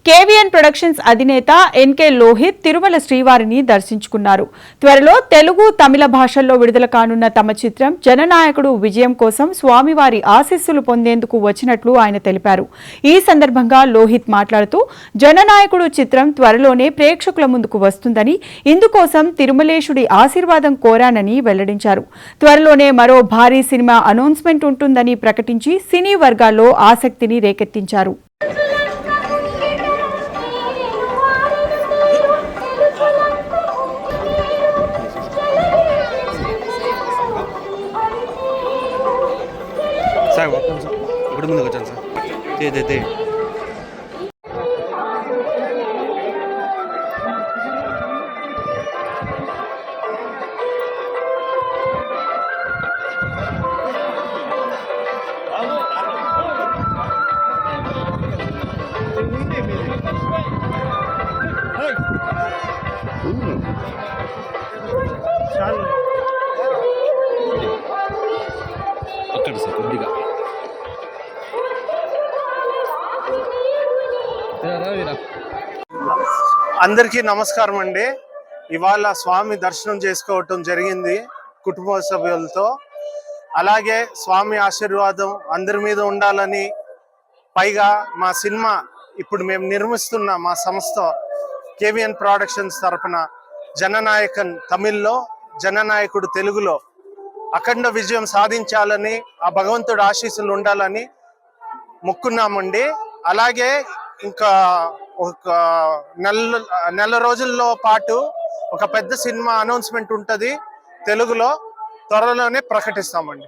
కేవీఎన్ productions అధినేత NK Lohit Tirumala శ్రీవారిని దర్శించుకున్నారు. త్వరలో తెలుగు, తమిళ భాషల్లో విడుదల కానున్న తమ చిత్రం జననాయకుడు విజయం కోసం స్వామివారి ఆశీస్సులు పొందేందుకు వచ్చినట్లు ఆయన తెలిపారు. ఈ సందర్భంగా లోహిత్ మాట్లాడుతూ జననాయకుడు చిత్రం త్వరలోనే ప్రేక్షకుల ముందుకు వస్తుందని, ఇందుకోసం తిరుమలేశుడి ఆశీర్వాదం కోరానని వెల్లడించారు. త్వరలోనే మరో భారీ సినిమా అనౌన్స్మెంట్ ఉంటుందని ప్రకటించి సినీ వర్గాల్లో ఆసక్తిని రేకెత్తించారు. సార్ ఒకటి ముందుకు వచ్చాను సార్ తే అక్కడ సార్ కొద్దిగా అందరికీ నమస్కారం అండి. ఇవాళ స్వామి దర్శనం చేసుకోవటం జరిగింది కుటుంబ సభ్యులతో. అలాగే స్వామి ఆశీర్వాదం అందరి మీద ఉండాలని, పైగా మా సినిమా ఇప్పుడు మేము నిర్మిస్తున్న మా సంస్థ కేవీఎన్ ప్రొడక్షన్స్ తరఫున జననాయకన్ తమిళ్లో, జననాయకుడు తెలుగులో అఖండ విజయం సాధించాలని, ఆ భగవంతుడు ఆశీస్సులు ఉండాలని మొక్కున్నామండి. అలాగే ఇంకా ఒక నెల రోజుల్లో పాటు ఒక పెద్ద సినిమా అనౌన్స్మెంట్ ఉంటుంది తెలుగులో, త్వరలోనే ప్రకటిస్తామండి.